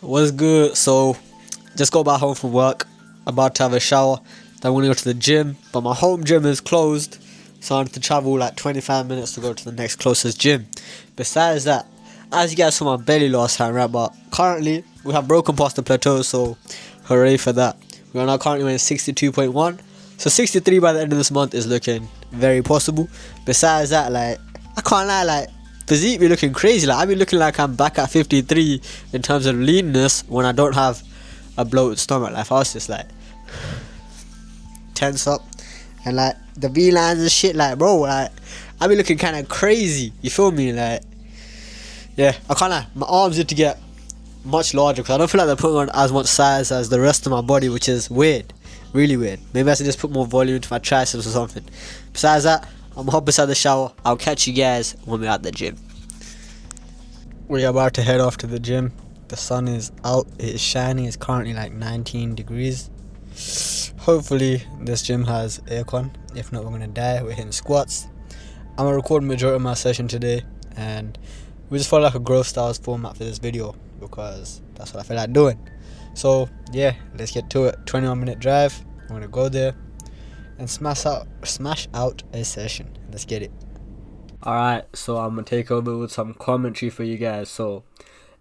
What's good? So, just got back home from work, about to have a shower. Then I'm gonna go to the gym, but my home gym is closed, so I have to travel like 25 minutes to go to the next closest gym. Besides that, as you guys saw my belly last time, right? But currently, we have broken past the plateau, so hooray for that. We are now currently weighing 62.1, so 63 by the end of this month is looking very possible. Besides that, like, I can't lie, like, physique be looking crazy. Like, I be looking like I'm back at 53 in terms of leanness when I don't have a bloated stomach. Like, if I was just like tense up and like the V lines and shit, like, bro, like, I be looking kind of crazy. You feel me? Like, yeah, I can't lie. My arms need to get much larger because I don't feel like they're putting on as much size as the rest of my body, which is weird, really weird. Maybe I should just put more volume into my triceps or something. Besides that, I'm gonna hop inside the shower. I'll catch you guys when we're at the gym. We're about to head off to the gym. The sun is out, it is shining, it's currently like 19 degrees. Hopefully this gym has aircon. If not, we're gonna die. We're hitting squats. I'm gonna record majority of my session today, and we just follow like a growth styles format for this video because that's what I feel like doing. So yeah, let's get to it. 21-minute drive. I'm gonna go there and smash out a session. Let's get it. Alright, so I'm gonna take over with some commentary for you guys. So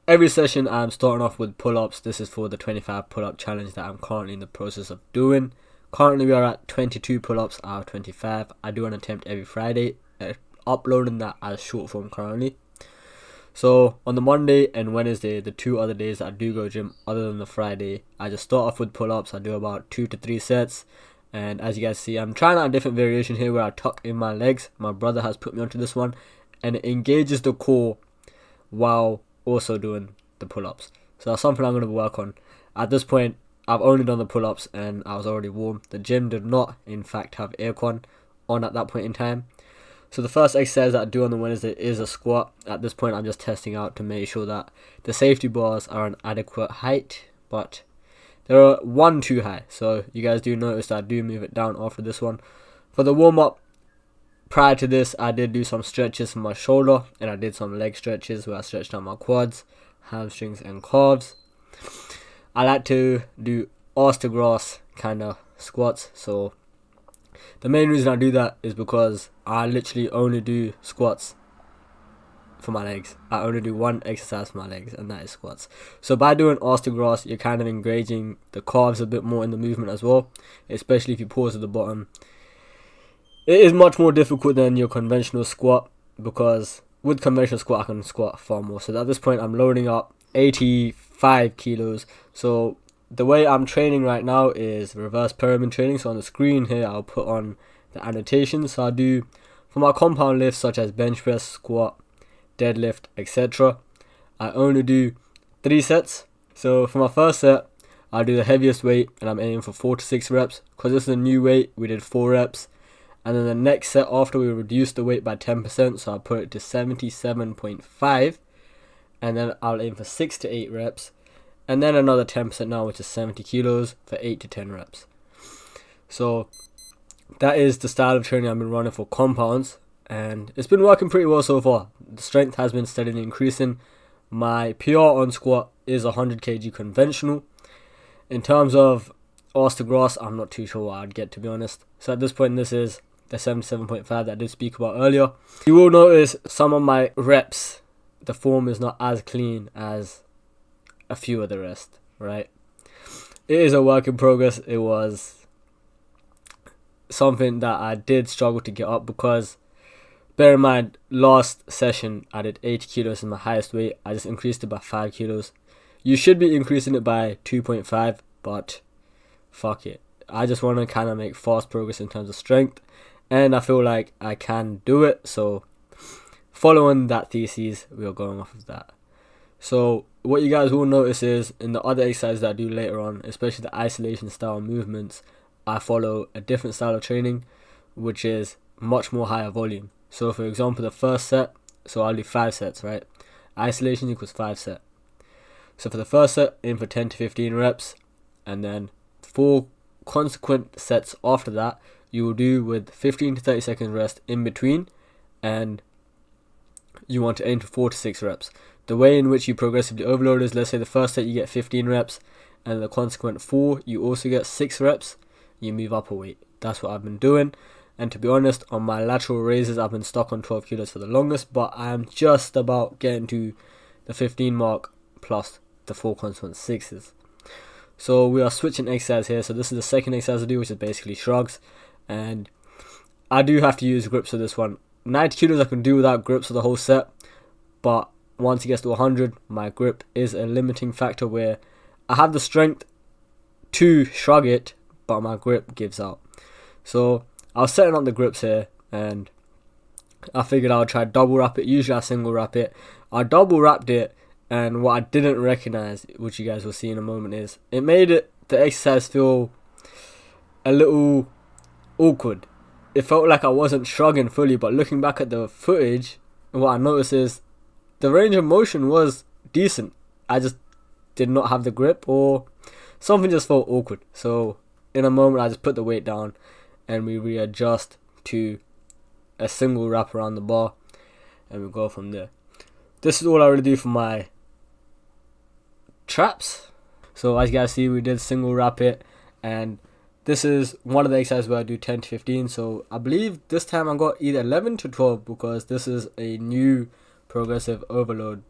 every session I'm starting off with pull-ups. This is for the 25 pull-up challenge that I'm currently in the process of doing. Currently we are at 22 pull-ups out of 25. I do an attempt every Friday, uploading that as short form currently. So on the Monday and Wednesday, the two other days that I do go gym other than the Friday, I just start off with pull-ups. I do about 2 to 3 sets. And as you guys see, I'm trying out a different variation here where I tuck in my legs. My brother has put me onto this one, and it engages the core while also doing the pull-ups. So that's something I'm going to work on. At this point, I've only done the pull-ups and I was already warm. The gym did not, in fact, have aircon on at that point in time. So the first exercise that I do on the Wednesday is a squat. At this point, I'm just testing out to make sure that the safety bars are an adequate height, but they're one too high, so you guys do notice that I do move it down after this one. For the warm-up, prior to this, I did do some stretches for my shoulder, and I did some leg stretches where I stretched out my quads, hamstrings, and calves. I like to do arse to grass kind of squats, so the main reason I do that is because I literally only do squats for my legs. I only do one exercise for my legs, and that is squats. So by doing arse to grass, you're kind of engaging the calves a bit more in the movement as well, especially if you pause at the bottom. It is much more difficult than your conventional squat, because with conventional squat I can squat far more. So at this point I'm loading up 85 kilos. So the way I'm training right now is reverse pyramid training. So on the screen here I'll put on the annotations. So I do for my compound lifts such as bench press, squat, deadlift, etc. I only do 3 sets. So for my first set, I'll do the heaviest weight, and I'm aiming for 4 to 6 reps. Because this is a new weight, we did 4 reps. And then the next set after, we reduced the weight by 10%, so I'll put it to 77.5. And then I'll aim for 6 to 8 reps. And then another 10% now, which is 70 kilos for 8 to 10 reps. So that is the style of training I've been running for compounds, and it's been working pretty well so far. The strength has been steadily increasing. My PR on squat is 100 kg conventional. In terms of arse to grass, I'm not too sure what I'd get, to be honest. So at this point, this is the 77.5 that I did speak about earlier. You will notice some of my reps, the form is not as clean as a few of the rest, right? It is a work in progress. It was something that I did struggle to get up because, bear in mind, last session I did 80 kilos in my highest weight. I just increased it by 5 kilos. You should be increasing it by 2.5, but fuck it. I just want to kind of make fast progress in terms of strength, and I feel like I can do it. So following that thesis, we are going off of that. So what you guys will notice is in the other exercises that I do later on, especially the isolation style movements, I follow a different style of training, which is much more higher volume. So for example, the first set, so I'll do 5 sets, right? Isolation equals 5 sets. So for the first set, aim for 10 to 15 reps, and then 4 consequent sets after that, you will do with 15 to 30 seconds rest in between, and you want to aim for 4 to 6 reps. the way in which you progressively overload is, let's say the first set you get 15 reps, and the consequent 4 you also get 6 reps, you move up a weight. That's what I've been doing. And to be honest, on my lateral raises, I've been stuck on 12 kilos for the longest, but I'm just about getting to the 15 mark plus the 4 consequent 6s. So we are switching exercise here. So this is the second exercise I do, which is basically shrugs. And I do have to use grips for this one. 90 kilos I can do without grips for the whole set, but once it gets to 100, my grip is a limiting factor where I have the strength to shrug it, but my grip gives out. So I was setting up the grips here, and I figured I would try double wrap it. Usually I single wrap it. I double wrapped it, and what I didn't recognize, which you guys will see in a moment, is it made the exercise feel a little awkward. It felt like I wasn't shrugging fully, but looking back at the footage, what I noticed is the range of motion was decent. I just did not have the grip, or something just felt awkward. So in a moment I just put the weight down and we readjust to a single wrap around the bar, and we go from there. This is all I really do for my traps. So as you guys see, we did single wrap it, and this is one of the exercises where I do 10 to 15. So I believe this time I got either 11 to 12, because this is a new progressive overload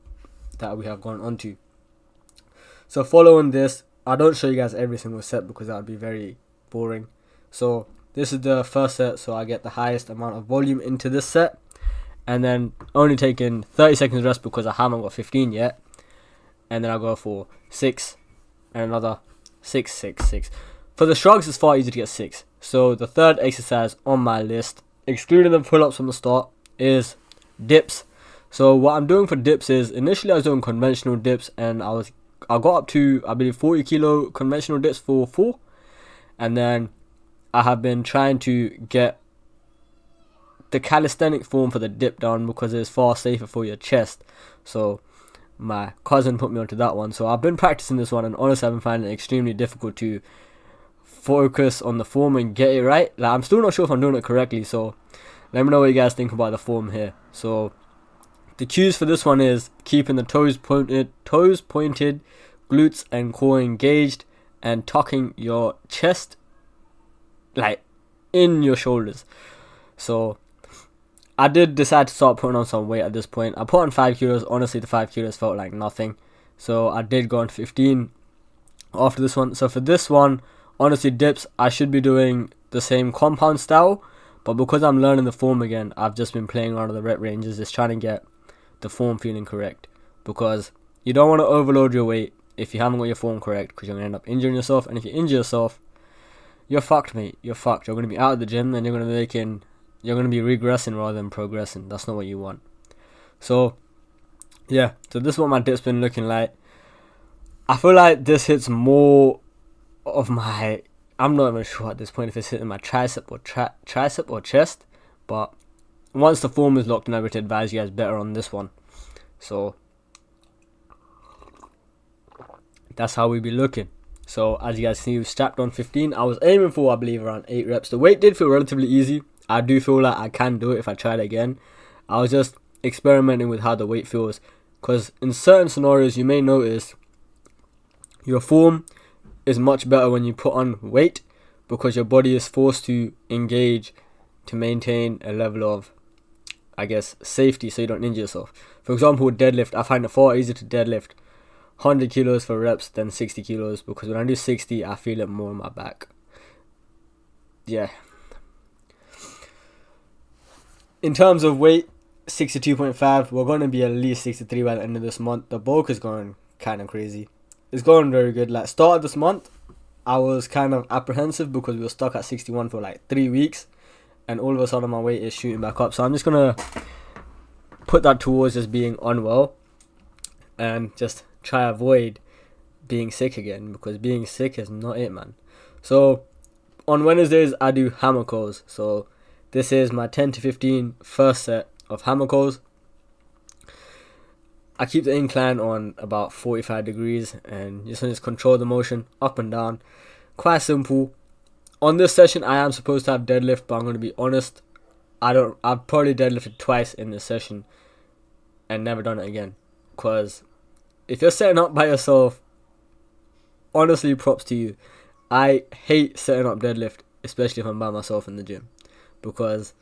that we have gone onto. So following this, I don't show you guys every single set because that would be very boring. So this is the first set, so I get the highest amount of volume into this set, and then only taking 30 seconds rest because I haven't got 15 yet, and then I'll go for 6 and another 6, 6, 6. For the shrugs, it's far easier to get 6. So the third exercise on my list, excluding the pull-ups from the start, is dips. So what I'm doing for dips is, initially I was doing conventional dips, and I got up to, I believe, 40 kilo conventional dips for 4, and then I have been trying to get the calisthenic form for the dip down because it's far safer for your chest. So my cousin put me onto that one. So I've been practicing this one, and honestly I've been finding it extremely difficult to focus on the form and get it right. Like, I'm still not sure if I'm doing it correctly, so let me know what you guys think about the form here. So the cues for this one is keeping the toes pointed, glutes and core engaged, and tucking your chest like in your shoulders. So I did decide to start putting on some weight at this point. I put on 5 kilos. Honestly, the 5 kilos felt like nothing, so I did go on 15 after this one. So for this one, honestly, dips, I should be doing the same compound style, but because I'm learning the form again, I've just been playing around with the rep ranges, just trying to get the form feeling correct, because you don't want to overload your weight if you haven't got your form correct, because you're going to end up injuring yourself, and if you injure yourself, you're fucked, mate. You're fucked. You're going to be out of the gym, and you're going to be regressing rather than progressing. That's not what you want. So yeah, so this is what my dip's been looking like. I feel like this hits more of my, I'm not even sure at this point if it's hitting my tricep or chest, but once the form is locked in, I would advise you guys better on this one. So that's how we be looking. So as you guys see, we strapped on 15. I was aiming for, I believe, around 8 reps. The weight did feel relatively easy. I do feel like I can do it if I try it again. I was just experimenting with how the weight feels, because in certain scenarios you may notice your form is much better when you put on weight, because your body is forced to engage to maintain a level of, I guess, safety, so you don't injure yourself. For example, with deadlift, I find it far easier to deadlift 100 kilos for reps than 60 kilos, because when I do 60, I feel it more in my back. Yeah. In terms of weight, 62.5, we're going to be at least 63 by the end of this month. The bulk is going kind of crazy. It's going very good. Like, start of this month, I was kind of apprehensive because we were stuck at 61 for like 3 weeks, and all of a sudden my weight is shooting back up. So I'm just going to put that towards just being unwell and just try to avoid being sick again, because being sick is not it, man. So on Wednesdays I do hammer curls. So this is my 10 to 15 first set of hammer curls. I keep the incline on about 45 degrees and just control the motion up and down. Quite simple. On this session I am supposed to have deadlift, but I'm going to be honest, I've probably deadlifted twice in this session and never done it again. Because if you're setting up by yourself, honestly, props to you. I hate setting up deadlift, especially if I'm by myself in the gym, because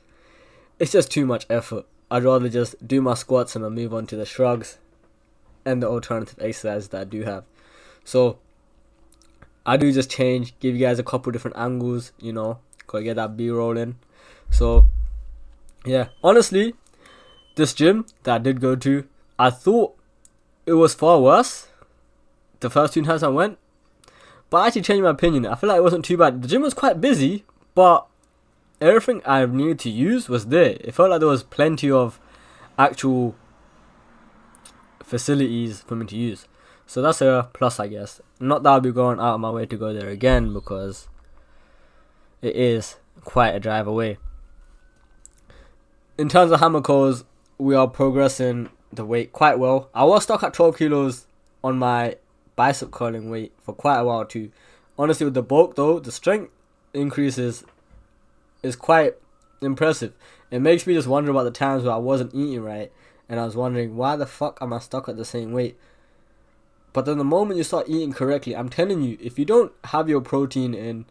it's just too much effort. I'd rather just do my squats and I'll move on to the shrugs and the alternative exercises that I do have. So I do just change, give you guys a couple different angles, you know, gotta get that B-roll in. So yeah, honestly, this gym that I did go to, I thought it was far worse the first 2 times I went, but I actually changed my opinion. I feel like it wasn't too bad. The gym was quite busy, but everything I needed to use was there. It felt like there was plenty of actual facilities for me to use. So that's a plus, I guess. Not that I'll be going out of my way to go there again, because it is quite a drive away. In terms of hammer curls, we are progressing the weight quite well. I was stuck at 12 kilos on my bicep curling weight for quite a while too. Honestly, with the bulk though, the strength increases is quite impressive. It makes me just wonder about the times where I wasn't eating right, and I was wondering, why the fuck am I stuck at the same weight? But then the moment you start eating correctly, I'm telling you, if you don't have your protein in,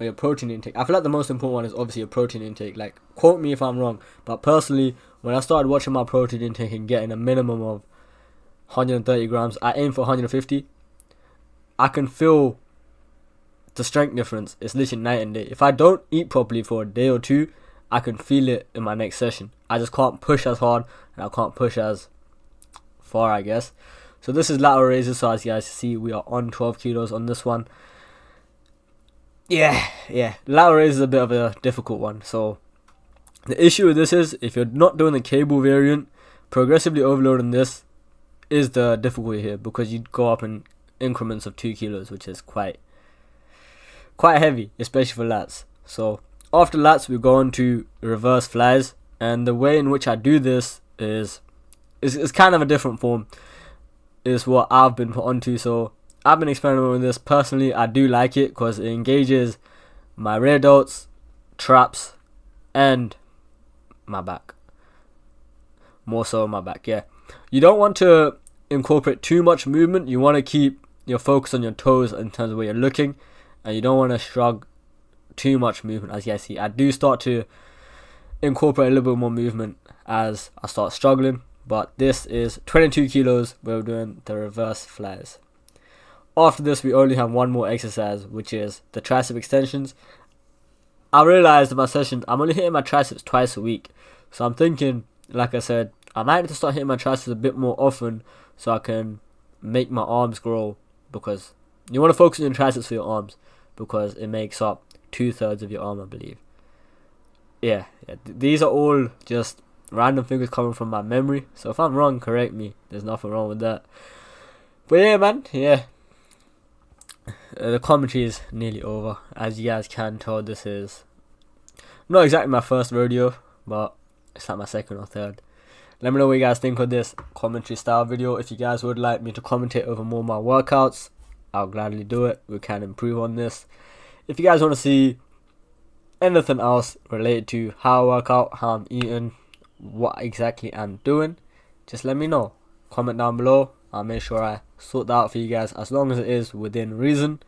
or your protein intake, I feel like the most important one is obviously your protein intake. Like, quote me if I'm wrong, but personally, when I started watching my protein intake and getting a minimum of 130 grams, I aim for 150. I can feel the strength difference. It's literally night and day. If I don't eat properly for a day or two, I can feel it in my next session. I just can't push as hard, and I can't push as far, I guess. So this is lateral raises. So as you guys see, we are on 12 kilos on this one. Yeah. Lateral raise is a bit of a difficult one. So the issue with this is, if you're not doing the cable variant, progressively overloading this is the difficulty here, because you go up in increments of 2 kilos, which is quite heavy, especially for lats. So after lats, we go on to reverse flies, and the way in which I do this is kind of a different form, is what I've been put onto. So I've been experimenting with this. Personally, I do like it because it engages my rear delts, traps, and my back. More so my back, yeah. You don't want to incorporate too much movement. You want to keep your focus on your toes in terms of where you're looking, and you don't want to shrug too much movement. As you guys see, I do start to incorporate a little bit more movement as I start struggling, but this is 22 kilos where we're doing the reverse flies. After this, we only have one more exercise, which is the tricep extensions. I realized in my sessions, I'm only hitting my triceps twice a week, so I'm thinking, like I said, I might have to start hitting my triceps a bit more often so I can make my arms grow, because you want to focus on your triceps for your arms, because it makes up 2/3 of your arm, I believe. Yeah. These are all just random figures coming from my memory, so if I'm wrong, correct me. There's nothing wrong with that. But yeah, man, yeah. The commentary is nearly over. As you guys can tell, this is not exactly my first rodeo, but it's like my second or third. Let me know what you guys think of this commentary style video. If you guys would like me to commentate over more of my workouts, I'll gladly do it. We can improve on this. If you guys want to see anything else related to how I work out, how I'm eating, what exactly I'm doing, just let me know. Comment down below. I'll make sure I sort that out for you guys, as long as it is within reason.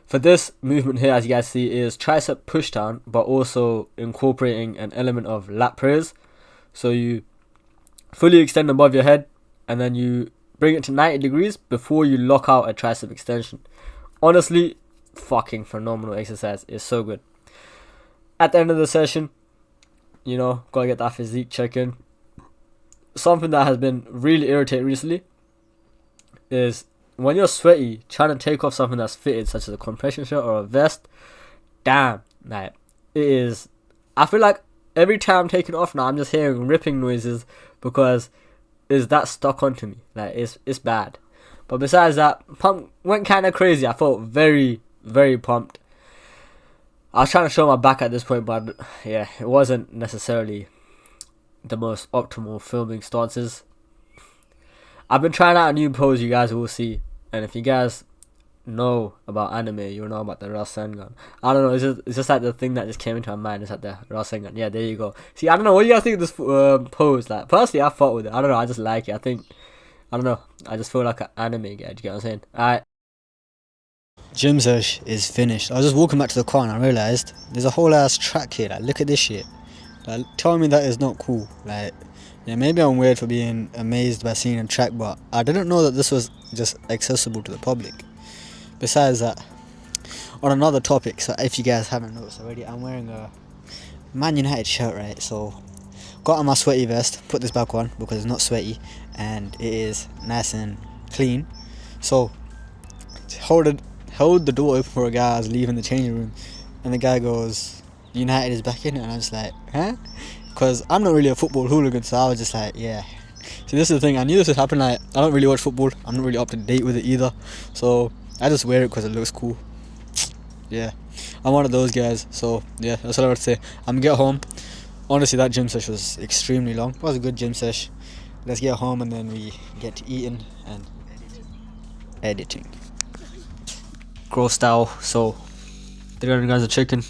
For this movement here, as you guys see, is tricep push down, but also incorporating an element of lat raise. So you fully extend above your head, and then you bring it to 90 degrees before you lock out a tricep extension. Honestly, fucking phenomenal exercise. It's so good. At the end of the session, you know, gotta get that physique check in. Something that has been really irritating recently is when you're sweaty, trying to take off something that's fitted, such as a compression shirt or a vest. Damn, like, it is. I feel like every time I'm taking it off now, I'm just hearing ripping noises, because it's that stuck onto me. Like, it's bad. But besides that, pump went kind of crazy. I felt very, very pumped. I was trying to show my back at this point, but yeah, it wasn't necessarily the most optimal filming stances. I've been trying out a new pose, you guys will see. And if you guys know about anime, you'll know about the Rasengan. I don't know, it's just like the thing that just came into my mind. It's like the Rasengan. Yeah, there you go. See, I don't know, what do you guys think of this pose? Like, personally, I fought with it. I don't know, I just like it. I think I don't know. I just feel like an anime guy. Do you get what I'm saying? Alright. Gym sesh is finished. I was just walking back to the car and I realised there's a whole ass track here. Like, look at this shit. Like, tell me that is not cool. Like, yeah, maybe I'm weird for being amazed by seeing a track, but I didn't know that this was just accessible to the public. Besides that, on another topic, so if you guys haven't noticed already, I'm wearing a Man United shirt, right? So, got on my sweaty vest, put this back on because it's not sweaty, and it is nice and clean. So, hold the door open for a guy. I was leaving the changing room, and the guy goes, "United is back in," and I'm just like, huh? Because I'm not really a football hooligan, so I was just like, yeah. See, this is the thing. I knew this would happen. Like, I don't really watch football. I'm not really up to date with it either. So I just wear it because it looks cool. Yeah, I'm one of those guys. So yeah, that's all I would say. I'm gonna get home. Honestly, that gym session was extremely long. It was a good gym session. Let's get home and then we get to eating and editing. Gross style. So 300 grams of chicken,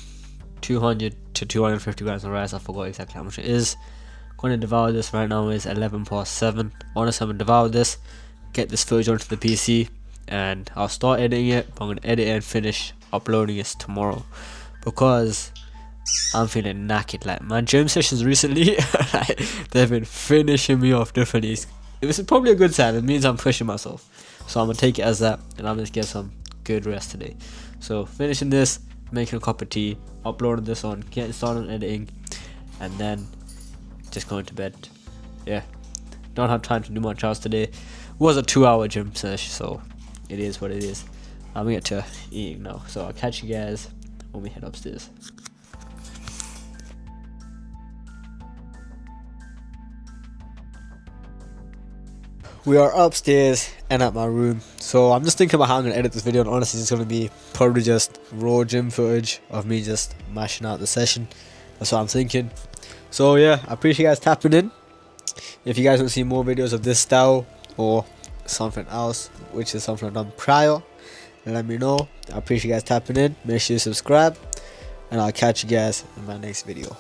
200 to 250 grams of rice. I forgot exactly how much it is. Going to devour this right now. It's 11 past 7. Honestly, I'm going to devour this, get this footage onto the PC, and I'll start editing it. But I'm going to edit it and finish uploading it tomorrow because I'm feeling knackered. Like, my gym sessions recently, like, they've been finishing me off differently. It was probably a good sign. It means I'm pushing myself. So I'm going to take it as that, and I'm going to get some good rest today. So finishing this, making a cup of tea, uploading this on, getting started on editing, and then just going to bed. Yeah, don't have time to do much else today. It was a 2-hour gym session, so it is what it is. I'm gonna get to eating now, so I'll catch you guys when we head upstairs. We are upstairs and at my room, so I'm just thinking about how I'm going to edit this video, and honestly it's going to be probably just raw gym footage of me just mashing out the session. That's what I'm thinking. So yeah, I appreciate you guys tapping in. If you guys want to see more videos of this style or something else, which is something I've done prior, let me know. I appreciate you guys tapping in. Make sure you subscribe, and I'll catch you guys in my next video.